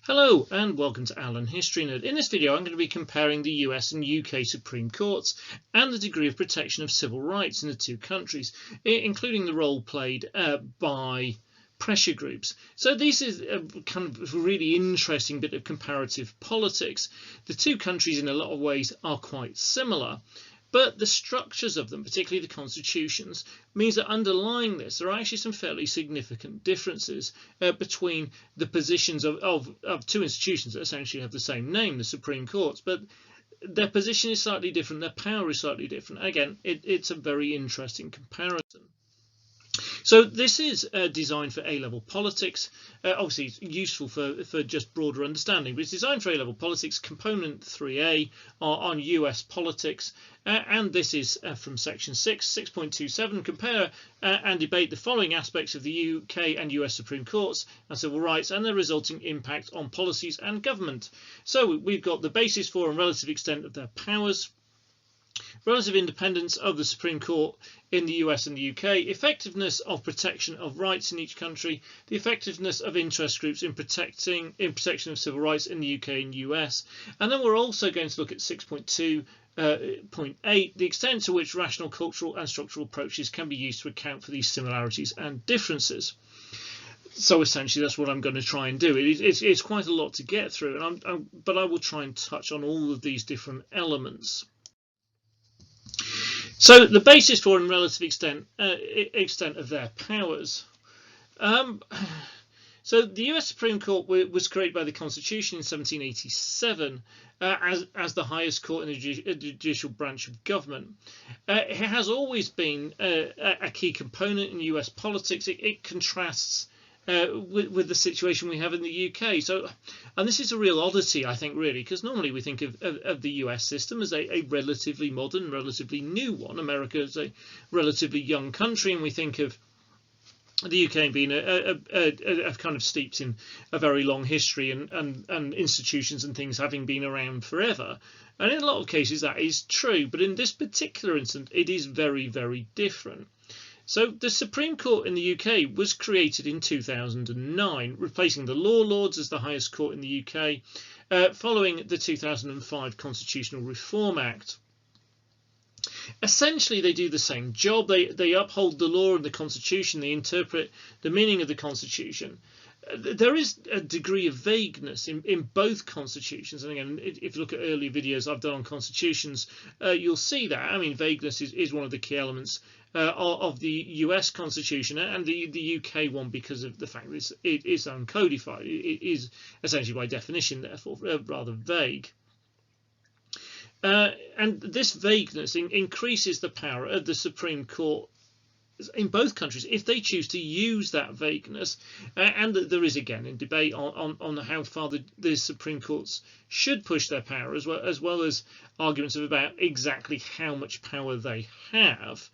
Hello and welcome to Alan History Nerd. In this video I'm going to be comparing the US and UK Supreme Courts and the degree of protection of civil rights in the two countries, including the role played by pressure groups. So this is a kind of really interesting bit of comparative politics. The two countries in a lot of ways are quite similar, but the structures of them, particularly the constitutions, means that underlying this there are actually some fairly significant differences between the positions of two institutions that essentially have the same name, the Supreme Courts, but their position is slightly different, their power is slightly different. Again, it's a very interesting comparison. So this is designed for A-level politics. Obviously it's useful for just broader understanding, but it's designed for A-level politics. Component 3A are on US politics, and this is from section 6.27. Compare and debate the following aspects of the UK and US Supreme Courts and civil rights and their resulting impact on policies and government. So we've got the basis for and relative extent of their powers, relative independence of the Supreme Court in the US and the UK, effectiveness of protection of rights in each country, the effectiveness of interest groups in protection of civil rights in the UK and US, and then we're also going to look at 6.2.8, the extent to which rational, cultural and structural approaches can be used to account for these similarities and differences. So essentially that's what I'm going to try and do. It's quite a lot to get through, but I will try and touch on all of these different elements. So the basis for and relative extent of their powers. So the US Supreme Court was created by the Constitution in 1787 as the highest court in the judicial branch of government. It has always been a key component in US politics. It contrasts with the situation we have in the UK. So, and this is a real oddity, I think, really, because normally we think of the US system as a relatively modern, relatively new one. America is a relatively young country, and we think of the UK being a kind of steeped in a very long history and institutions and things having been around forever. And in a lot of cases that is true, but in this particular instance it is very, very different. So the Supreme Court in the UK was created in 2009, replacing the Law Lords as the highest court in the UK, following the 2005 Constitutional Reform Act. Essentially, they do the same job. They uphold the law and the Constitution. They interpret the meaning of the Constitution. There is a degree of vagueness in both constitutions, and again, if you look at earlier videos I've done on constitutions, you'll see that. I mean, vagueness is one of the key elements of the US Constitution and the UK one, because of the fact that it is uncodified. It is essentially by definition, therefore, rather vague. And this vagueness increases the power of the Supreme Court in both countries if they choose to use that vagueness, and there is again in debate on how far the Supreme Courts should push their power, as well as arguments about exactly how much power they have.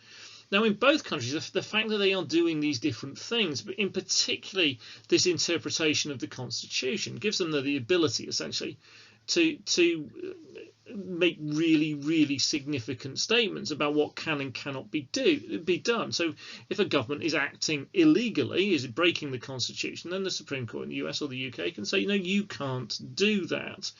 Now, in both countries, the fact that they are doing these different things, but in particularly this interpretation of the Constitution, gives them the ability essentially to make really, really significant statements about what can and cannot be done. So if a government is acting illegally, is breaking the Constitution, then the Supreme Court in the US or the UK can say, you can't do that.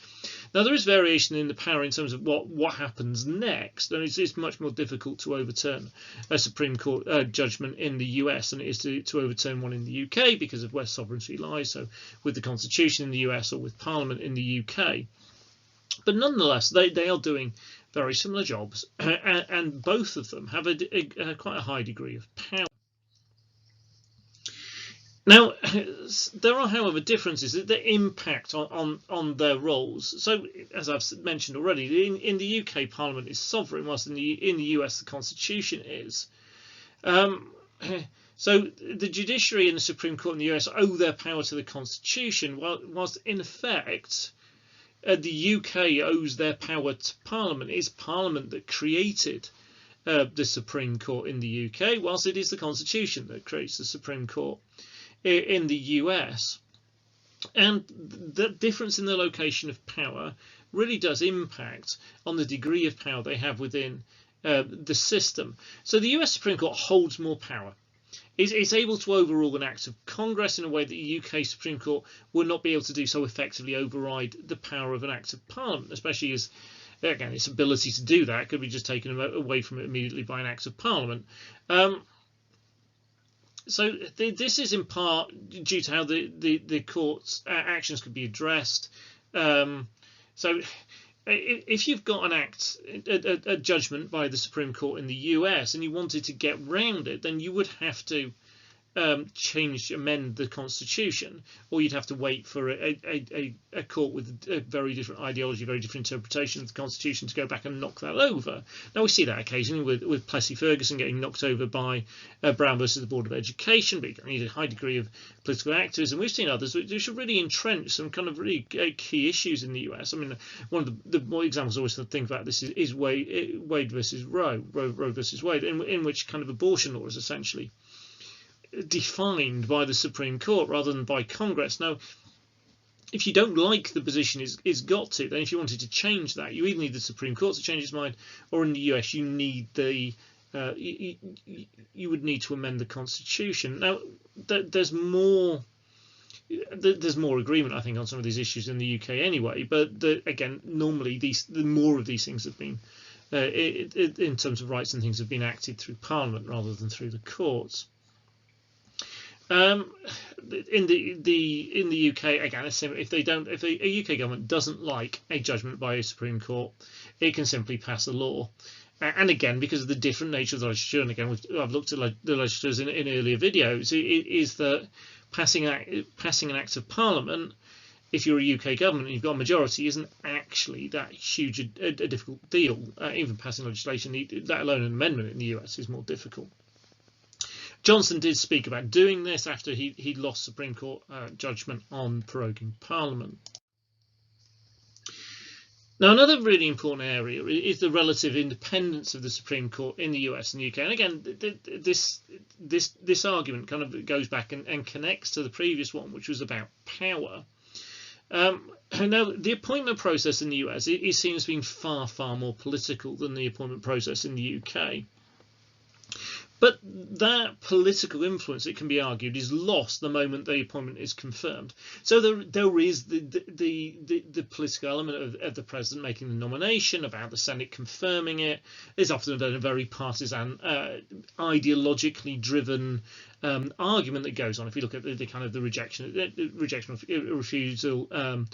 Now, there is variation in the power in terms of what happens next, and it's much more difficult to overturn a Supreme Court judgment in the US than it is to overturn one in the UK, because of where sovereignty lies, so with the Constitution in the US or with Parliament in the UK. But nonetheless, they are doing very similar jobs, and both of them have quite a high degree of power. Now, there are, however, differences that impact on their roles. So, as I've mentioned already, in the UK, Parliament is sovereign, whilst in the US, the Constitution is. So the judiciary and the Supreme Court in the US owe their power to the Constitution, whilst in effect the UK owes their power to Parliament. It's Parliament that created the Supreme Court in the UK, whilst it is the Constitution that creates the Supreme Court in the US. And the difference in the location of power really does impact on the degree of power they have within the system. So the US Supreme Court holds more power. it's able to overrule an act of Congress in a way that the UK Supreme Court would not be able to do so effectively override the power of an act of Parliament, especially as, again, its ability to do that could be just taken away from it immediately by an act of Parliament. So this is in part due to how the court's actions could be addressed. So if you've got an act, a judgment by the Supreme Court in the US, and you wanted to get round it, then you would have to amend the Constitution, or you'd have to wait for a court with a very different ideology, very different interpretation of the Constitution to go back and knock that over. Now we see that occasionally with Plessy Ferguson getting knocked over by Brown versus the Board of Education, but you need a high degree of political activism. We've seen others which should really entrench some kind of really key issues in the US. I mean, one of the more examples I always think about this is Wade versus Roe versus Wade, in which kind of abortion law is essentially defined by the Supreme Court rather than by Congress. Now, if you don't like the position it's got to, then if you wanted to change that, you either need the Supreme Court to change its mind, or in the US you need the you would need to amend the Constitution. Now, there's more agreement, I think, on some of these issues in the UK anyway. But again, normally the more of these things have been, in terms of rights and things, have been acted through Parliament rather than through the courts. In the UK, again, it's similar. If a UK government doesn't like a judgment by a Supreme Court, it can simply pass a law. And again, because of the different nature of the legislature, and again, I've looked at the legislatures in earlier videos, is that passing an act of Parliament, if you're a UK government and you've got a majority, isn't actually that huge a difficult deal. Even passing legislation, let alone an amendment in the US, is more difficult. Johnson did speak about doing this after he lost Supreme Court judgment on proroguing Parliament. Now, another really important area is the relative independence of the Supreme Court in the US and the UK. And again, this argument kind of goes back and connects to the previous one, which was about power. Now, the appointment process in the US is seen as being far, far more political than the appointment process in the UK. But that political influence, it can be argued, is lost the moment the appointment is confirmed. So there is the political element of the president making the nomination, about the Senate confirming it. It's often done a very partisan, ideologically driven argument that goes on. If you look at the kind of the rejection of refusal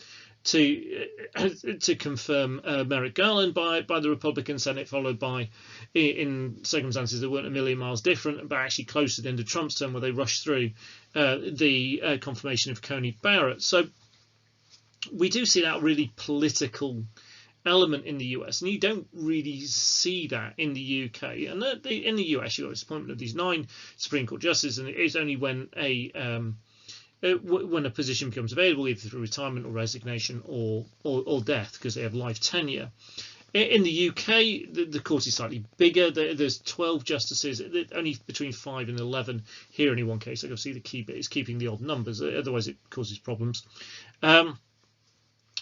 to confirm Merrick Garland by the Republican Senate, followed by, in circumstances that weren't a million miles different, but actually close to the end of Trump's term, where they rushed through the confirmation of Coney Barrett. So we do see that really political element in the US, and you don't really see that in the UK. And in the US, you got this appointment of these 9 Supreme Court justices, and it is only when a position becomes available, either through retirement or resignation or death, because they have life tenure. In the UK, the court is slightly bigger. There's 12 justices, only between 5 and 11 here in one case. Obviously, the key bit is keeping the odd numbers, otherwise it causes problems.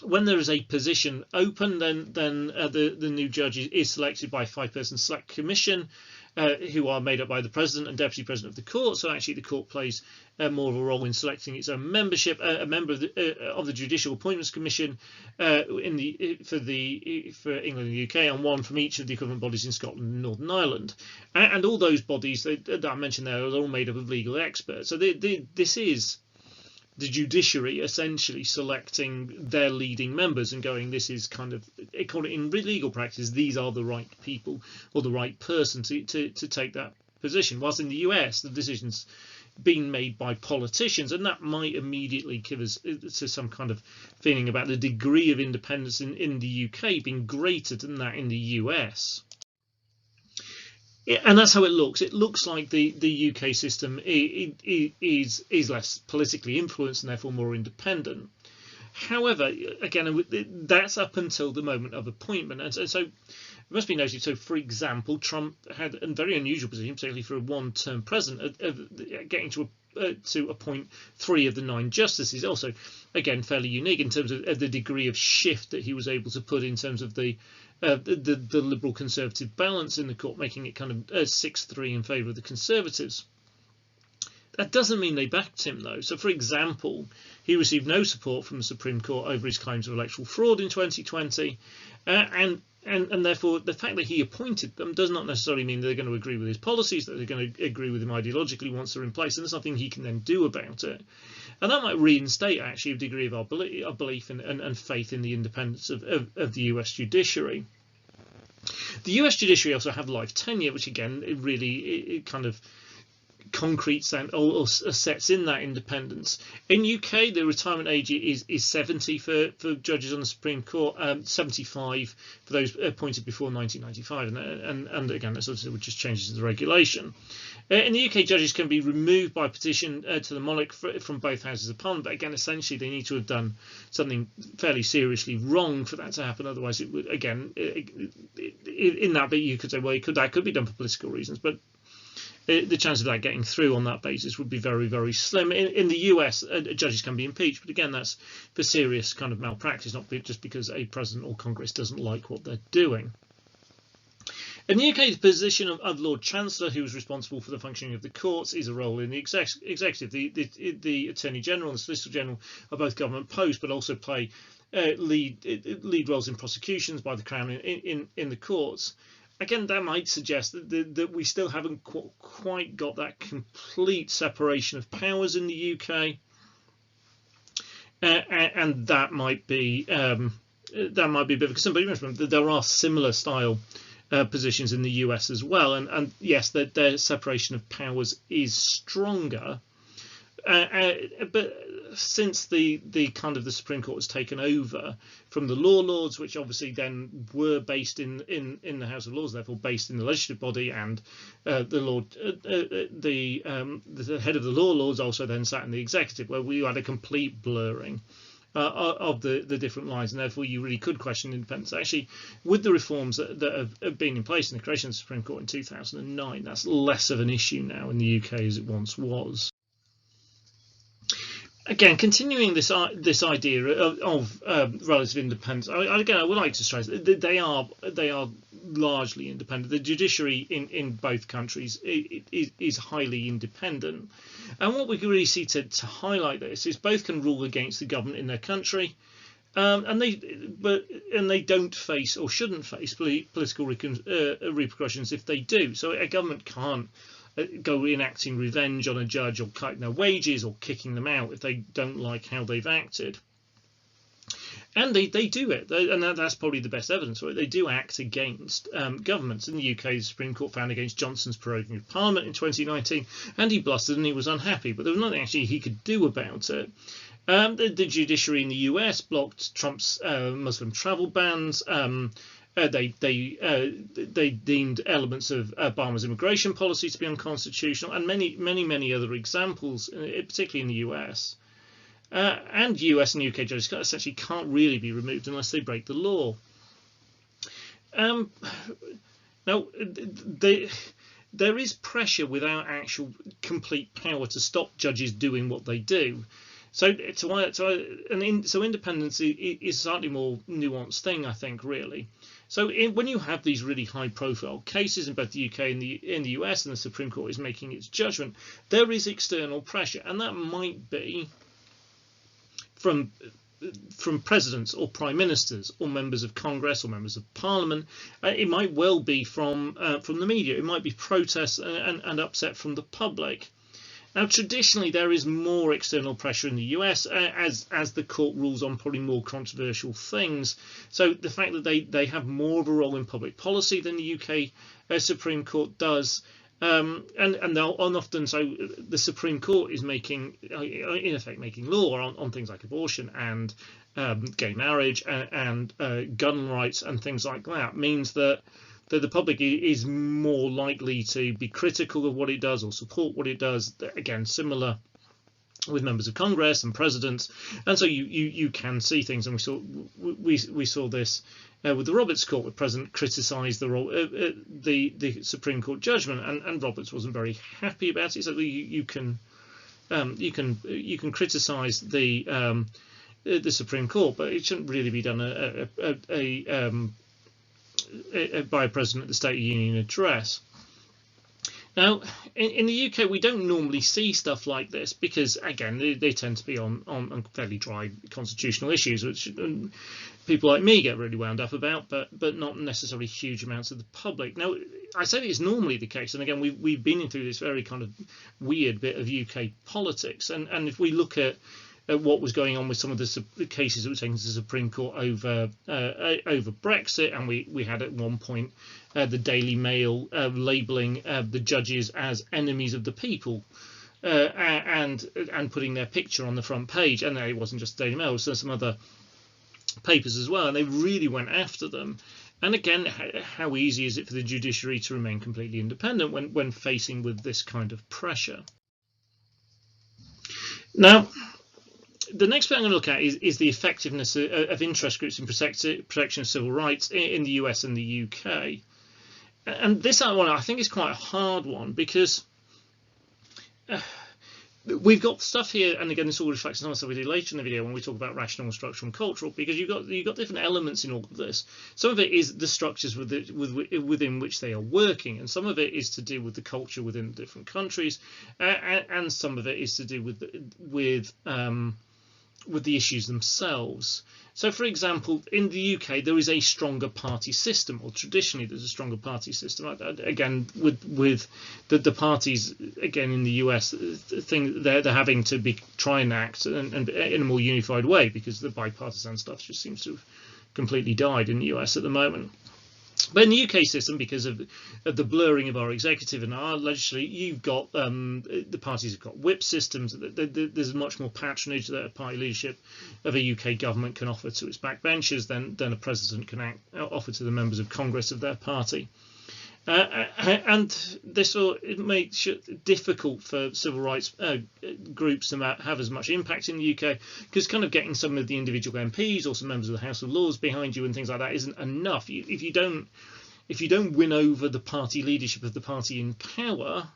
When there is a position open, then the new judge is selected by a 5-person select commission, who are made up by the president and deputy president of the court. So actually, the court plays more of a role in selecting its own membership. A member of the Judicial Appointments Commission for England and the UK, and one from each of the equivalent bodies in Scotland and Northern Ireland. And all those bodies that I mentioned there are all made up of legal experts. So this is the judiciary essentially selecting their leading members and going, this is kind of, in legal practice, these are the right people or the right person to take that position. Whilst in the US, the decision's been made by politicians, and that might immediately give us to some kind of feeling about the degree of independence in the UK being greater than that in the US. And that's how it looks. It looks like the UK system is less politically influenced and therefore more independent. However, again, that's up until the moment of appointment. And so it must be noted, so for example, Trump had a very unusual position, particularly for a one-term president, of getting to appoint 3 of the 9 justices. Also, again, fairly unique in terms of the degree of shift that he was able to put in terms of the liberal conservative balance in the court, making it kind of 6-3 in favour of the Conservatives. That doesn't mean they backed him, though. So, for example, he received no support from the Supreme Court over his claims of electoral fraud in 2020, and therefore the fact that he appointed them does not necessarily mean they're going to agree with his policies, that they're going to agree with him ideologically once they're in place, and there's nothing he can then do about it. And that might reinstate actually a degree of our belief and faith in the independence of the US judiciary. The US judiciary also have life tenure, which again it kind of concretes and or sets in that independence. In UK, the retirement age is 70 for judges on the Supreme Court, 75 for those appointed before 1995, and again, that's obviously just changes in the regulation. In the UK, judges can be removed by petition to the monarch from both houses of Parliament, but again, essentially they need to have done something fairly seriously wrong for that to happen. Otherwise, it would, again, in that bit you could say, well, that could be done for political reasons, but the chance of that getting through on that basis would be very, very slim. In the US, judges can be impeached, but again, that's for serious kind of malpractice, not just because a president or Congress doesn't like what they're doing. In the UK, the position of Lord Chancellor, who is responsible for the functioning of the courts, is a role in the executive. The Attorney General and the Solicitor General are both government posts, but also play lead roles in prosecutions by the Crown in the courts. Again, that might suggest that we still haven't quite got that complete separation of powers in the UK, and that might be a bit of a concern. But remember that there are similar style positions in the US as well, and yes, their separation of powers is stronger. But since the kind of the Supreme Court has taken over from the law lords, which obviously then were based in the House of Lords, therefore based in the legislative body, and the head of the law lords also then sat in the executive, where we had a complete blurring of the different lines, and therefore you really could question independence. Actually, with the reforms that have been in place in the creation of the Supreme Court in 2009, that's less of an issue now in the UK as it once was. Again, continuing this idea of relative independence, I would like to stress that they are largely independent. The judiciary in both countries is highly independent, and what we can really see to highlight this is both can rule against the government in their country, and they don't face or shouldn't face political repercussions if they do. So a government can't go enacting revenge on a judge or cutting their wages or kicking them out if they don't like how they've acted. And they do it, and that's probably the best evidence for it. They do act against governments. In the UK, the Supreme Court found against Johnson's proroguing of Parliament in 2019, and he blustered and he was unhappy, but there was nothing actually he could do about it. The judiciary in the US blocked Trump's Muslim travel bans. They deemed elements of Obama's immigration policy to be unconstitutional, and many other examples, particularly in the US. And US and UK judges essentially can't really be removed unless they break the law. Now, there is pressure without actual complete power to stop judges doing what they do. So independence is a slightly more nuanced thing, I think, really. So when you have these really high-profile cases in both the UK and in the US, and the Supreme Court is making its judgment, there is external pressure, and that might be from presidents or prime ministers or members of Congress or members of Parliament. It might well be from the media. It might be protests and upset from the public. Now, traditionally, there is more external pressure in the US as the court rules on probably more controversial things. So the fact that they have more of a role in public policy than the UK Supreme Court does, and often so the Supreme Court is in effect making law on things like abortion and gay marriage and gun rights and things like that, means that the public is more likely to be critical of what it does or support what it does. Again, similar with members of Congress and presidents, and so you can see things, and we saw this with the Roberts Court, where the president criticised the Supreme Court judgment, and Roberts wasn't very happy about it. So you can criticise the Supreme Court, but it shouldn't really be done by a president at the State of the Union address. Now, in the UK, we don't normally see stuff like this because, again, they tend to be on fairly dry constitutional issues, which people like me get really wound up about, but not necessarily huge amounts of the public. Now, I say that it's normally the case, and again, we've been through this very kind of weird bit of UK politics, and if we look at what was going on with some of the cases that were taken to the Supreme Court over Brexit, and we had at one point the Daily Mail labelling the judges as enemies of the people, and putting their picture on the front page. And it wasn't just the Daily Mail; it was some other papers as well, and they really went after them. And again, how easy is it for the judiciary to remain completely independent when facing with this kind of pressure? Now, the next bit I'm going to look at is the effectiveness of interest groups in protection of civil rights in the US and the UK. And this one I think is quite a hard one because we've got stuff here, and again, this all reflects on stuff we do later in the video when we talk about rational, structural, and cultural, because you've got different elements in all of this. Some of it is the structures within which they are working, and some of it is to do with the culture within the different countries, and some of it is to do with the issues themselves. So, for example, in the UK, there is a stronger party system, or traditionally there's a stronger party system. Again, with the parties, again in the US, they're having to try and act and in a more unified way, because the bipartisan stuff just seems to have completely died in the US at the moment. But in the UK system, because of the blurring of our executive and our legislature, you've got the parties have got whip systems. There's much more patronage that a party leadership of a UK government can offer to its backbenchers than a president can offer to the members of Congress of their party. And this makes it difficult for civil rights groups to have as much impact in the UK, because kind of getting some of the individual MPs or some members of the House of Lords behind you and things like that isn't enough. If you don't win over the party leadership of the party in power,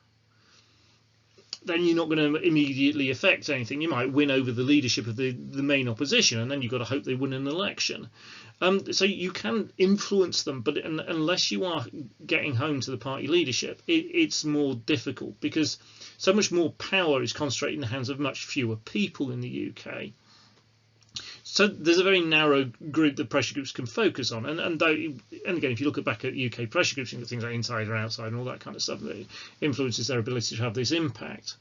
then you're not going to immediately affect anything. You might win over the leadership of the main opposition, and then you've got to hope they win an election. So you can influence them, but unless you are getting home to the party leadership, it's more difficult, because so much more power is concentrated in the hands of much fewer people in the UK. So there's a very narrow group that pressure groups can focus on, and again, if you look back at UK pressure groups, you know, things like inside or outside and all that kind of stuff, that influences their ability to have this impact.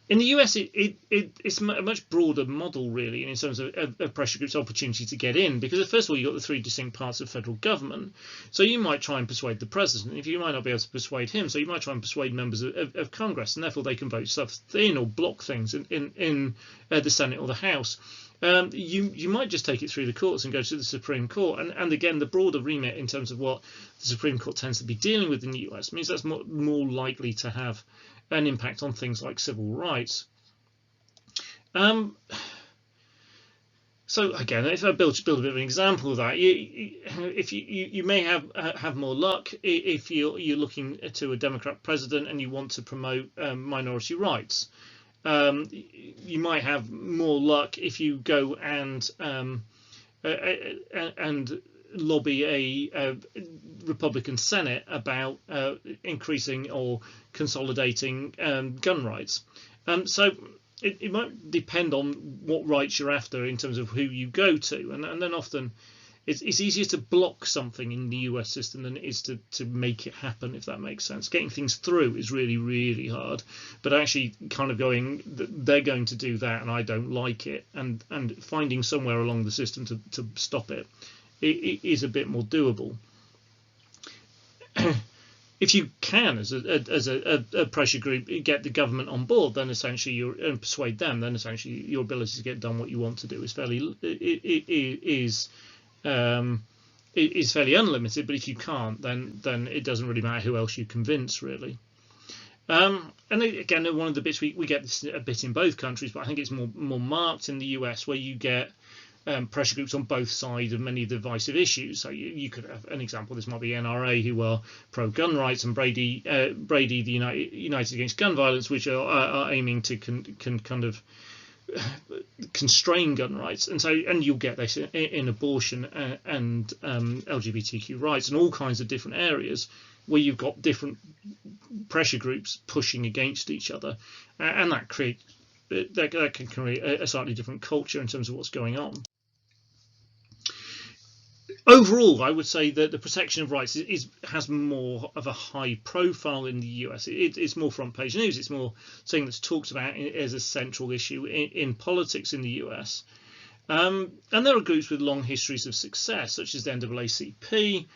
In the US, it's a much broader model, really, in terms of pressure groups' opportunity to get in, because first of all, you've got the three distinct parts of federal government. So you might try and persuade the president, if you might not be able to persuade him, so you might try and persuade members of Congress, and therefore they can vote stuff in or block things in the Senate or the House. You might just take it through the courts and go to the Supreme Court, and again, the broader remit in terms of what the Supreme Court tends to be dealing with in the US means that's more likely to have an impact on things like civil rights. So again, if I build a bit of an example of that, you may have more luck if you're looking to a Democrat president and you want to promote minority rights. You might have more luck if you go and lobby a Republican Senate about increasing or consolidating gun rights. So it might depend on what rights you're after in terms of who you go to, and then often it's easier to block something in the US system than it is to make it happen, if that makes sense. Getting things through is really, really hard, but actually kind of going, they're going to do that and I don't like it, and finding somewhere along the system to stop it is a bit more doable. If you can, as a pressure group, get the government on board, then essentially and persuade them, then essentially your ability to get done what you want to do is fairly unlimited. But if you can't, then it doesn't really matter who else you convince, really. And again, one of the bits we get this a bit in both countries, but I think it's more marked in the US, where you get pressure groups on both sides of many of the divisive issues. So you could have an example. This might be NRA, who are pro-gun rights, and Brady, the United Against Gun Violence, which are aiming to kind of constrain gun rights. And you'll get this in abortion and LGBTQ rights and all kinds of different areas where you've got different pressure groups pushing against each other, and that can create a slightly different culture in terms of what's going on. Overall, I would say that the protection of rights has more of a high profile in the US. It's more front page news. It's more something that's talked about as a central issue in politics in the US. And there are groups with long histories of success, such as the NAACP.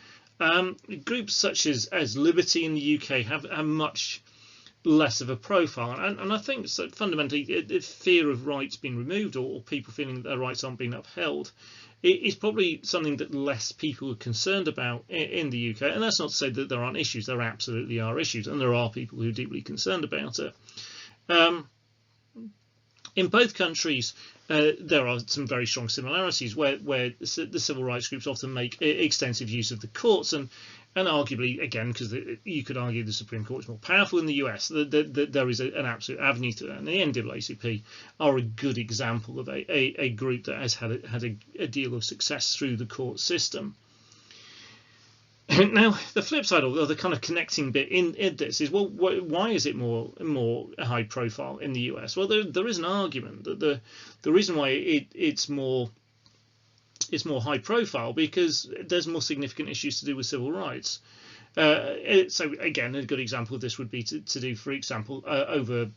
Groups such as Liberty in the UK have much less of a profile, and I think so fundamentally the fear of rights being removed, or people feeling that their rights aren't being upheld, is probably something that less people are concerned about in the UK. And that's not to say that there aren't issues. There absolutely are issues, and there are people who are deeply concerned about it. In both countries, there are some very strong similarities where the civil rights groups often make extensive use of the courts, and arguably, again, because you could argue the Supreme Court is more powerful in the US, there is an absolute avenue to that. And the NAACP are a good example of a group that has had a deal of success through the court system. Now, the flip side, or the kind of connecting bit in this is, well, why is it more high profile in the US? Well, there is an argument that the reason why it's more high profile because there's more significant issues to do with civil rights. So again, a good example of this would be to do, for example, over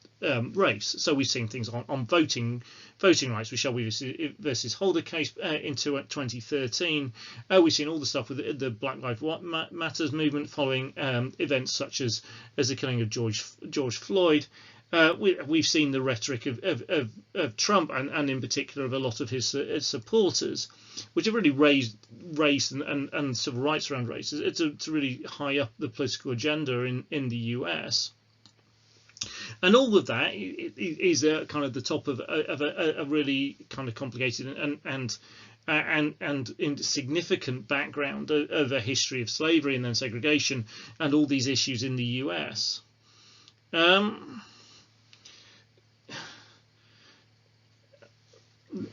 race. So we've seen things on voting rights with Shelby versus Holder case into 2013. We've seen all the stuff with the Black Lives Matters movement following events such as the killing of George Floyd. We've seen the rhetoric of Trump and in particular of a lot of his supporters, which have really raised race and civil rights around race to really high up the political agenda in the US. And all of that is kind of the top of a really kind of complicated and in significant background of a history of slavery and then segregation and all these issues in the US.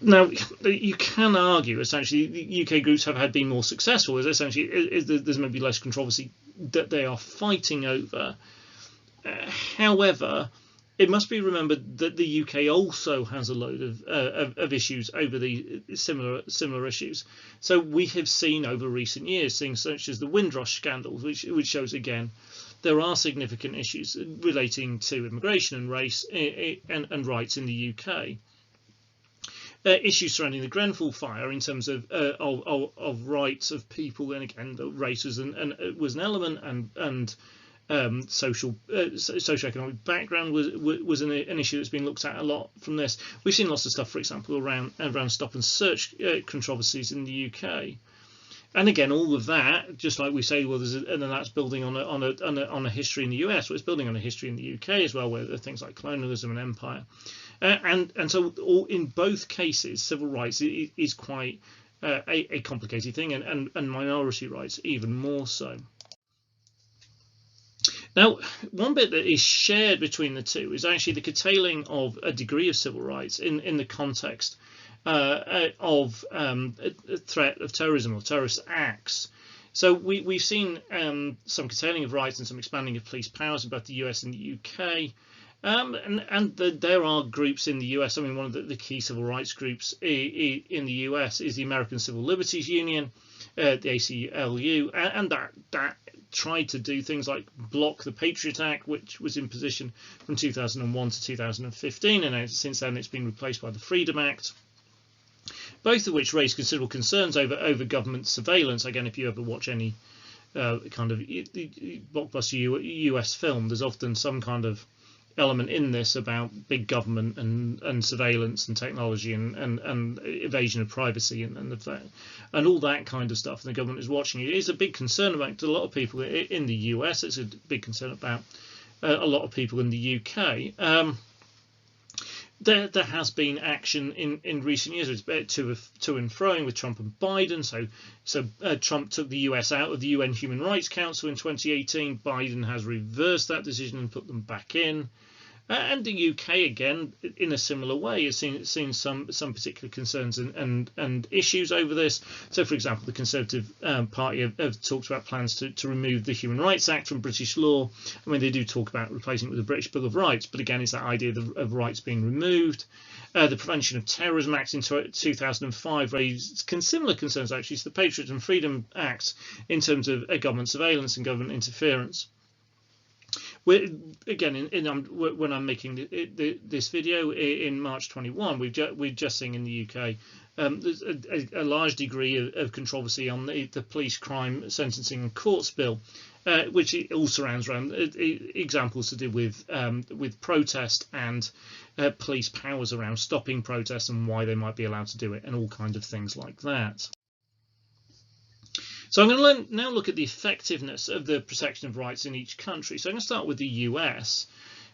Now, you can argue essentially the UK groups have been more successful. Essentially, there's maybe less controversy that they are fighting over. However, it must be remembered that the UK also has a load of issues over the similar issues. So we have seen over recent years things such as the Windrush scandals, which shows again there are significant issues relating to immigration and race and rights in the UK. Issues surrounding the Grenfell fire in terms of rights of people, and again, the race was an element, and socioeconomic background was an issue that's been looked at a lot from this. We've seen lots of stuff, for example, around stop and search controversies in the UK. And again, all of that, just like we say, well, and then that's building on a history in the US. Well, it's building on a history in the UK as well, where there are things like colonialism and empire, and so in both cases, civil rights is quite a complicated thing, and minority rights even more so. Now, one bit that is shared between the two is actually the curtailing of a degree of civil rights in the context of a threat of terrorism or terrorist acts. So we've seen some curtailing of rights and some expanding of police powers in both the US and the UK. There are groups in the US. I mean, one of the key civil rights groups in the US is the American Civil Liberties Union, the ACLU, and that tried to do things like block the Patriot Act, which was in position from 2001 to 2015, and since then it's been replaced by the Freedom Act. Both of which raise considerable concerns over government surveillance. Again, if you ever watch any kind of blockbuster US film, there's often some kind of element in this about big government and surveillance and technology and evasion of privacy and all that kind of stuff. And the government is watching it. It is a big concern about a lot of people in the US. It's a big concern about a lot of people in the UK. There has been action in recent years. It's to and froing with Trump and Biden. So Trump took the US out of the UN Human Rights Council in 2018. Biden has reversed that decision and put them back in. And the UK, again, in a similar way, has seen some particular concerns and issues over this. So, for example, the Conservative Party have talked about plans to remove the Human Rights Act from British law. I mean, they do talk about replacing it with the British Bill of Rights, but again, it's that idea of rights being removed. The Prevention of Terrorism Act in 2005 raised similar concerns, actually, to the Patriot and Freedom Act in terms of government surveillance and government interference. Again, when I'm making this video in March 21, we're just seeing in the UK there's a large degree of controversy on the Police Crime Sentencing and Courts Bill, which it all surrounds around examples to do with protest and police powers around stopping protests and why they might be allowed to do it and all kinds of things like that. So I'm going to now look at the effectiveness of the protection of rights in each country. So I'm going to start with the US.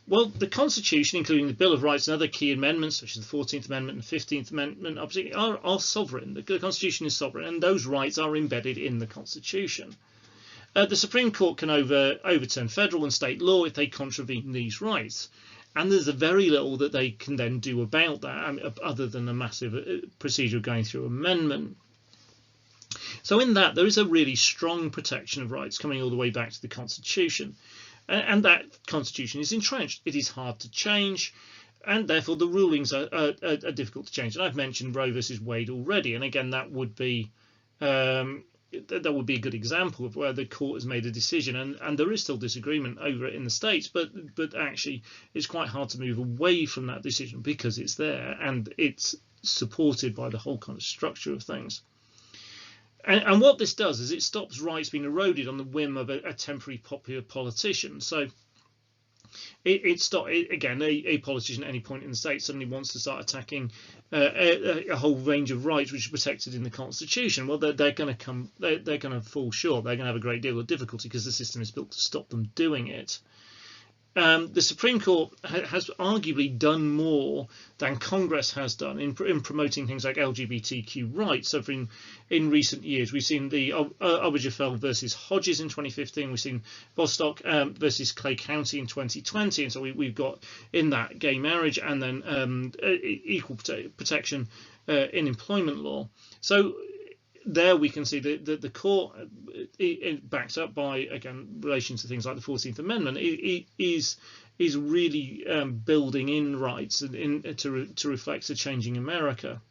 Well, the Constitution, including the Bill of Rights and other key amendments, such as the 14th Amendment and 15th Amendment, obviously are sovereign. The Constitution is sovereign, and those rights are embedded in the Constitution. The Supreme Court can overturn federal and state law if they contravene these rights. And there's very little that they can then do about that, other than a massive procedure going through amendment. So in that, there is a really strong protection of rights coming all the way back to the Constitution. And that Constitution is entrenched. It is hard to change, and therefore the rulings are difficult to change. And I've mentioned Roe versus Wade already, and again, that would be a good example of where the court has made a decision, and there is still disagreement over it in the States, but actually it's quite hard to move away from that decision because it's there and it's supported by the whole kind of structure of things. And what this does is it stops rights being eroded on the whim of a temporary popular politician. So again, a politician at any point in the state suddenly wants to start attacking a whole range of rights which are protected in the Constitution. Well, they're going to fall short. They're going to have a great deal of difficulty because the system is built to stop them doing it. The Supreme Court has arguably done more than Congress has done in promoting things like LGBTQ rights. So in recent years, we've seen the Obergefell versus Hodges in 2015. We've seen Bostock versus Clay County in 2020. And so we've got in that gay marriage and then equal protection in employment law. So there we can see that the court, it backs up by, again, relation to things like the 14th Amendment, is really building in rights to reflect a changing America.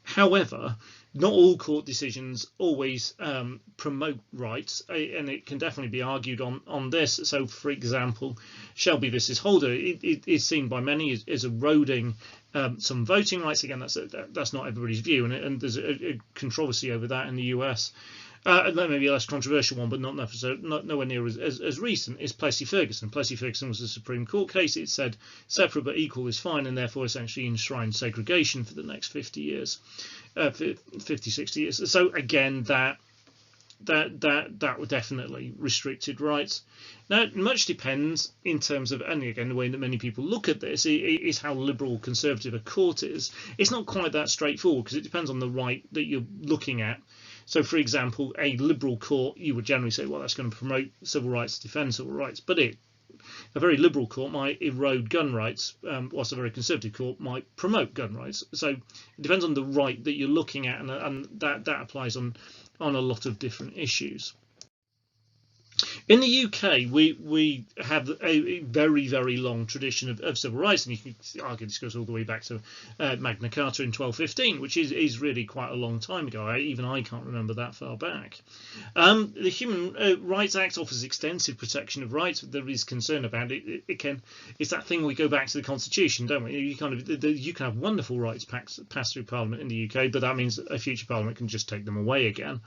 However, not all court decisions always promote rights, and it can definitely be argued on this. So, for example, Shelby versus Holder, it is seen by many as eroding some voting rights. Again, that's not everybody's view, and there's a controversy over that in the US. Maybe a less controversial one, but nowhere near as recent, is Plessy-Ferguson. Plessy-Ferguson was a Supreme Court case. It said separate but equal is fine, and therefore essentially enshrined segregation for the next 50 years, 50, 60 years. So again, that definitely restricted rights. Now, much depends in terms of, and again, the way that many people look at this is how liberal conservative a court is. It's not quite that straightforward because it depends on the right that you're looking at. So, for example, a liberal court, you would generally say, well, that's going to promote civil rights, defend civil rights, but a very liberal court might erode gun rights, whilst a very conservative court might promote gun rights. So it depends on the right that you're looking at, and that applies on a lot of different issues. In the UK, we have a very, very long tradition of civil rights, and you can argue this goes all the way back to Magna Carta in 1215, which is really quite a long time ago. Even I can't remember that far back. The Human Rights Act offers extensive protection of rights. There is concern about it. It's that thing we go back to the Constitution, don't we? You can have wonderful rights passed through Parliament in the UK, but that means a future Parliament can just take them away again.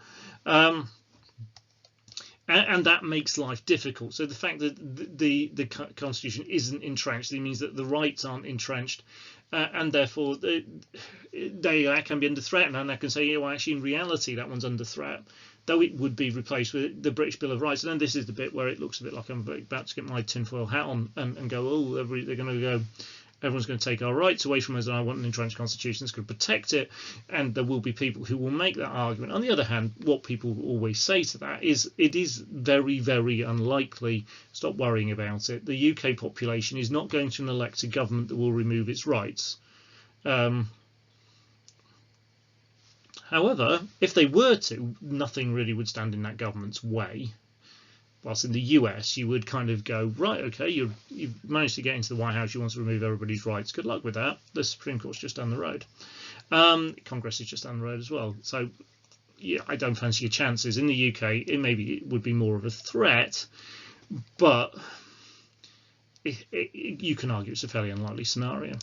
And that makes life difficult. So the fact that the Constitution isn't entrenched, it means that the rights aren't entrenched, and therefore they can be under threat. And I can say, well, actually, in reality, that one's under threat, though it would be replaced with the British Bill of Rights. And then this is the bit where it looks a bit like I'm about to get my tinfoil hat on and go, oh, they're going to go everyone's going to take our rights away from us, and I want an entrenched constitution that's going to protect it. And there will be people who will make that argument. On the other hand, what people always say to that is it is very, very unlikely, stop worrying about it, the UK population is not going to elect a government that will remove its rights. However, if they were to, nothing really would stand in that government's way. Whilst in the US, you would kind of go, right, okay, you've managed to get into the White House, you want to remove everybody's rights. Good luck with that. The Supreme Court's just down the road. Congress is just down the road as well. So, yeah, I don't fancy your chances. In the UK, it would be more of a threat, but you can argue it's a fairly unlikely scenario.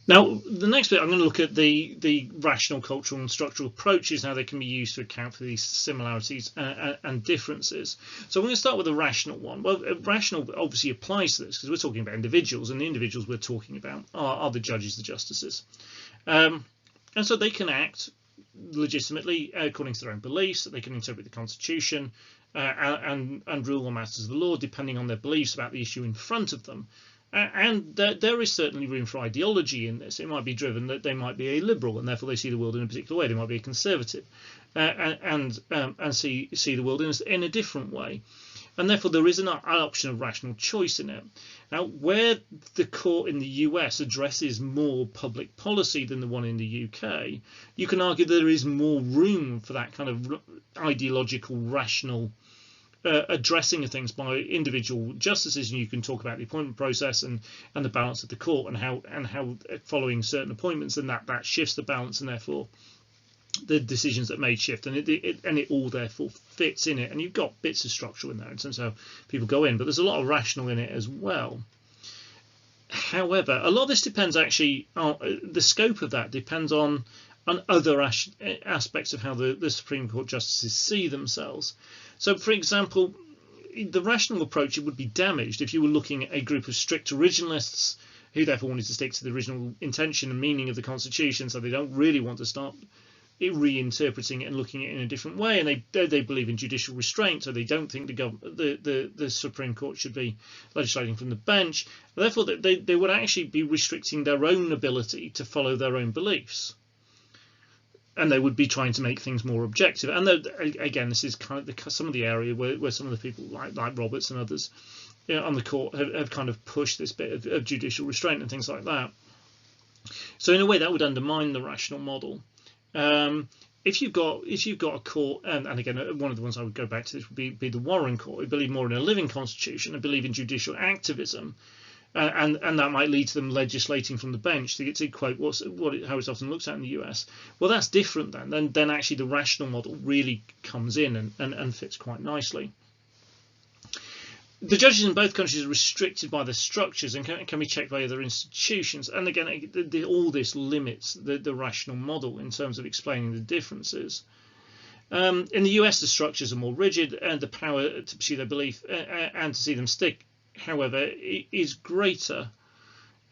Now, the next bit, I'm going to look at the rational, cultural and structural approaches, how they can be used to account for these similarities and differences. So I'm going to start with the rational one. Well, rational obviously applies to this because we're talking about individuals, and the individuals we're talking about are the judges, the justices. And so they can act legitimately according to their own beliefs, that they can interpret the Constitution and rule on matters of the law depending on their beliefs about the issue in front of them. And there is certainly room for ideology in this. It might be driven that they might be a liberal and therefore they see the world in a particular way. They might be a conservative and see the world in a different way. And therefore there is an option of rational choice in it. Now, where the court in the US addresses more public policy than the one in the UK, you can argue there is more room for that kind of ideological, rational addressing of things by individual justices, and you can talk about the appointment process and the balance of the court and how following certain appointments and that shifts the balance, and therefore the decisions that made shift, and it all therefore fits in it. And you've got bits of structure in there in terms of how people go in, but there's a lot of rational in it as well. However, a lot of this depends actually on the scope of that depends on other aspects of how the Supreme Court justices see themselves. So, for example, the rational approach, it would be damaged if you were looking at a group of strict originalists who therefore wanted to stick to the original intention and meaning of the Constitution, so they don't really want to start reinterpreting it and looking at it in a different way, and they believe in judicial restraint, so they don't think the Supreme Court should be legislating from the bench. Therefore, they would actually be restricting their own ability to follow their own beliefs. And they would be trying to make things more objective. And again, this is kind of some of the area where some of the people like Roberts and others on the court have kind of pushed this bit of judicial restraint and things like that. So in a way, that would undermine the rational model. If you've got a court, and again, one of the ones I would go back to this would be the Warren Court, who believe more in a living constitution and believe in judicial activism. And that might lead to them legislating from the bench to quote how it's often looked at in the US. Well, that's different then actually the rational model really comes in and fits quite nicely. The judges in both countries are restricted by the structures and can be checked by other institutions. And again, all this limits the rational model in terms of explaining the differences. In the US, the structures are more rigid, and the power to pursue their belief and to see them stick, however, is greater.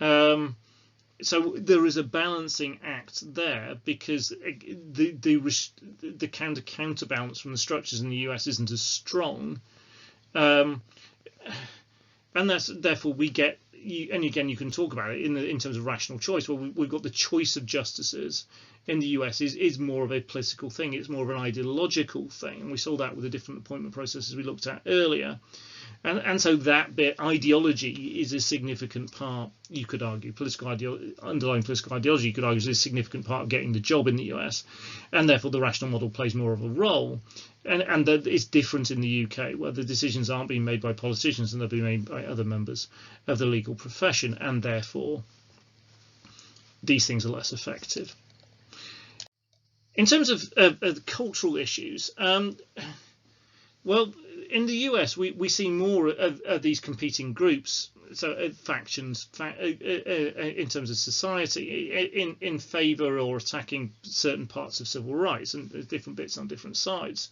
So there is a balancing act there, because the counterbalance from the structures in the US isn't as strong, and therefore we get. And again, you can talk about it in terms of rational choice. Well, we've got the choice of justices in the US is more of a political thing. It's more of an ideological thing, and we saw that with the different appointment processes we looked at earlier. And so that bit, ideology, is a significant part, you could argue, underlying political ideology, you could argue, is a significant part of getting the job in the US, and therefore the rational model plays more of a role. And that is different in the UK, where the decisions aren't being made by politicians and they're being made by other members of the legal profession, and therefore these things are less effective. In terms of cultural issues, well, in the US, we see more of these competing groups, so factions, in terms of society, in favour or attacking certain parts of civil rights, and there's different bits on different sides.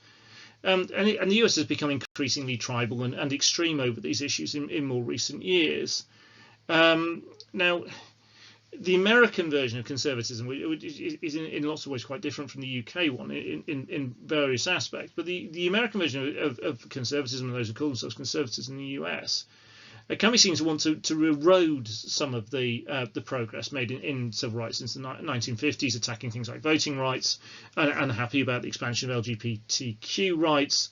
And the US has become increasingly tribal and extreme over these issues in more recent years. Now, the American version of conservatism is in lots of ways quite different from the UK one in various aspects. But the American version of conservatism, and those who call themselves conservatives in the US, can be seen to want to erode some of the progress made in civil rights since the 1950s, attacking things like voting rights, and happy about the expansion of LGBTQ rights,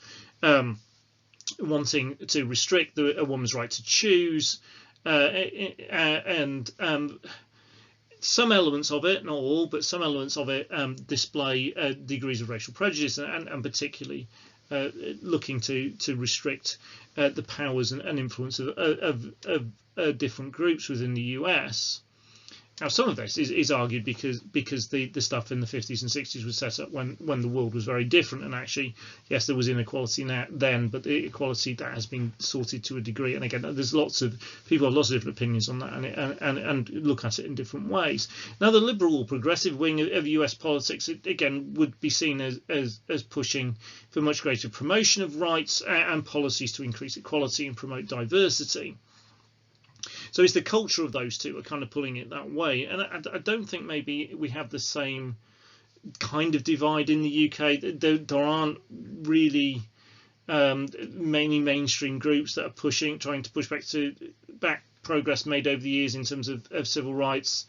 wanting to restrict a woman's right to choose, and some elements of it, not all, but some elements of it display degrees of racial prejudice, and particularly looking to restrict the powers and influence of different groups within the US. Now, some of this is argued because the stuff in the 50s and 60s was set up when the world was very different, and actually, yes, there was inequality then, but the equality that has been sorted to a degree. And again, there's lots of people have lots of different opinions on that, and look at it in different ways. Now, the liberal or progressive wing of US politics, again, would be seen as pushing for much greater promotion of rights and policies to increase equality and promote diversity. So it's the culture of those two are kind of pulling it that way, and I don't think maybe we have the same kind of divide in the UK. There aren't really many mainstream groups that are trying to push back progress made over the years in terms of civil rights.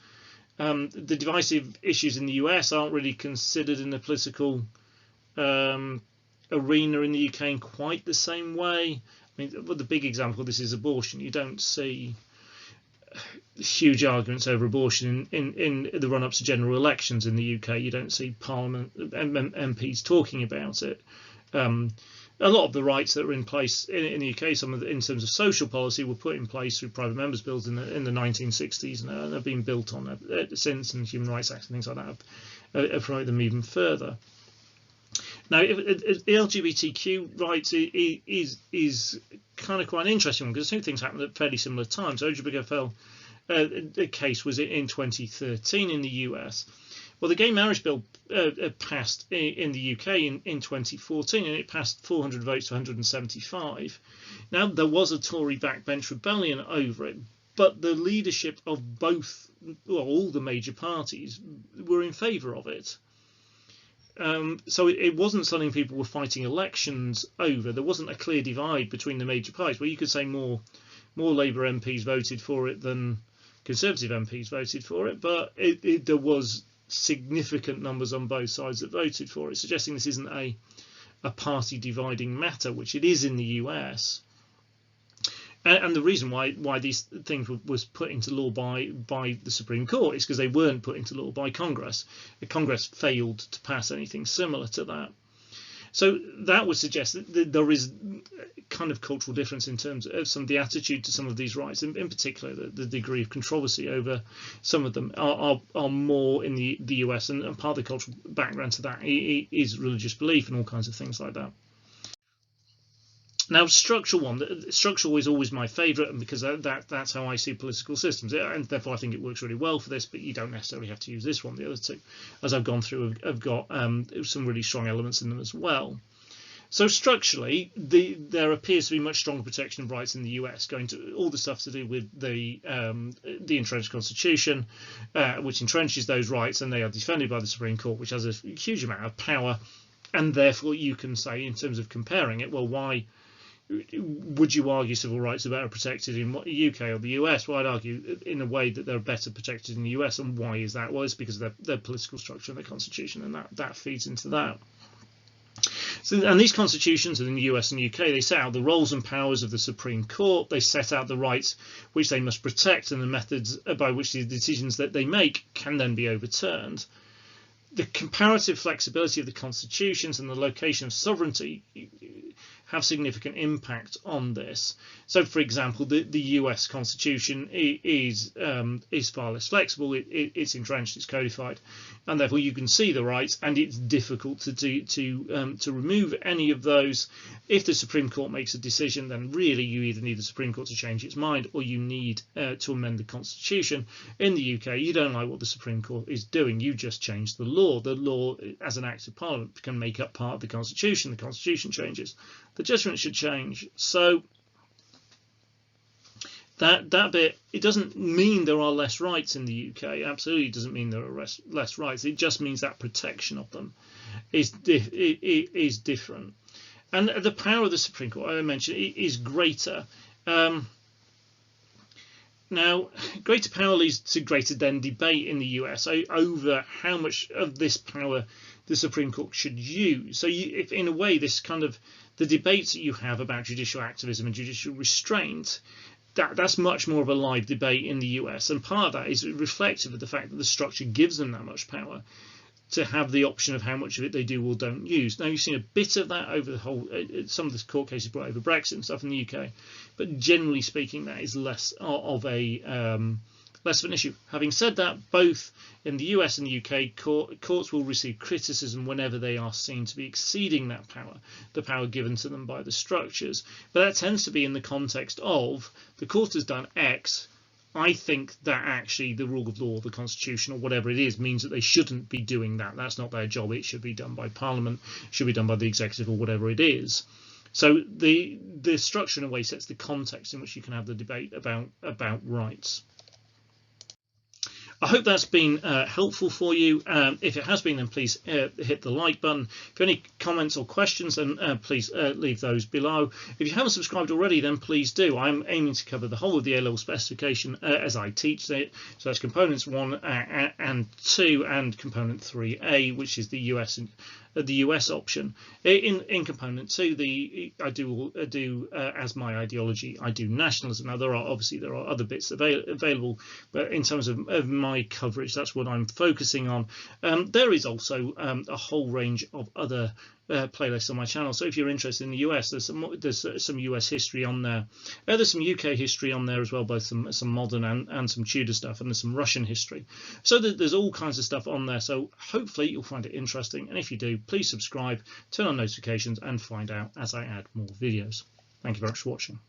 The divisive issues in the US aren't really considered in the political arena in the UK in quite the same way. I mean, well, the big example of this is abortion. You don't see huge arguments over abortion in the run-ups to general elections in the UK. You don't see Parliament MPs talking about it. A lot of the rights that are in place in the UK, some of in terms of social policy, were put in place through private members' bills in the 1960s, and have been built on since, and Human Rights Act and things like that have promoted them even further. Now, the LGBTQ rights is kind of quite an interesting one, because two things happened at fairly similar times. Obergefell, the case was in 2013 in the US. Well, the gay marriage bill passed in the UK in 2014, and it passed 400 votes to 175. Now, there was a Tory backbench rebellion over it, but the leadership of all the major parties were in favour of it. So it wasn't something people were fighting elections over. There wasn't a clear divide between the major parties, where you could say more Labour MPs voted for it than Conservative MPs voted for it, but there was significant numbers on both sides that voted for it, suggesting this isn't a party dividing matter, which it is in the US. And the reason why these things was put into law by the Supreme Court is because they weren't put into law by Congress. The Congress failed to pass anything similar to that. So that would suggest that there is kind of cultural difference in terms of some of the attitude to some of these rights, in particular the degree of controversy over some of them are more in the US, and part of the cultural background to that is religious belief and all kinds of things like that. Now, structural is always my favourite, and because that's how I see political systems, and therefore I think it works really well for this. But you don't necessarily have to use this one. The other two, as I've gone through, have got some really strong elements in them as well. So structurally, there appears to be much stronger protection of rights in the US, going to all the stuff to do with the entrenched Constitution, which entrenches those rights, and they are defended by the Supreme Court, which has a huge amount of power, and therefore you can say, in terms of comparing it, well, why would you argue civil rights are better protected in the UK or the US? Well, I'd argue in a way that they're better protected in the US. And why is that? Well, it's because of their political structure and their constitution, and that feeds into that. So, and these constitutions in the US and UK, they set out the roles and powers of the Supreme Court. They set out the rights which they must protect and the methods by which the decisions that they make can then be overturned. The comparative flexibility of the constitutions and the location of sovereignty have significant impact on this. So, for example, the US Constitution is far less flexible. It's entrenched, it's codified, and therefore you can see the rights, and it's difficult to remove any of those. If the Supreme Court makes a decision, then really you either need the Supreme Court to change its mind, or you need to amend the Constitution. In the UK, you don't like what the Supreme Court is doing. You just change the law. The law, as an act of Parliament, can make up part of the Constitution. The Constitution changes. The judgment should change. So that bit, it doesn't mean there are less rights in the UK. Absolutely doesn't mean there are less rights. It just means that protection of them is different. And the power of the Supreme Court, I mentioned, is greater. Now, greater power leads to greater then debate in the US over how much of this power the Supreme Court should use. So if in a way this kind of the debates that you have about judicial activism and judicial restraint, that's much more of a live debate in the US, and part of that is reflective of the fact that the structure gives them that much power to have the option of how much of it they do or don't use. Now, you've seen a bit of that over the whole, some of the court cases brought over Brexit and stuff in the UK, but generally speaking, that is less of an issue. Having said that, both in the US and the UK, courts will receive criticism whenever they are seen to be exceeding that power, the power given to them by the structures. But that tends to be in the context of the court has done X. I think that actually the rule of law, the constitution, or whatever it is, means that they shouldn't be doing that. That's not their job. It should be done by Parliament, should be done by the executive, or whatever it is. So the structure in a way sets the context in which you can have the debate about rights. I hope that's been helpful for you. If it has been, then please hit the like button. If you have any comments or questions, then please leave those below. If you haven't subscribed already, then please do. I'm aiming to cover the whole of the A-level specification as I teach it. So that's components 1 and 2 and component 3A, which is the US option. In component 2, I do as my ideology, I do nationalism. Now there are other bits available, but in terms of my coverage, that's what I'm focusing on. There is also a whole range of other playlists on my channel. So if you're interested in the US, there's some US history on there. There's some UK history on there as well, both some modern and some Tudor stuff, and there's some Russian history. So there's all kinds of stuff on there. So hopefully you'll find it interesting. And if you do, please subscribe, turn on notifications, and find out as I add more videos. Thank you very much for watching.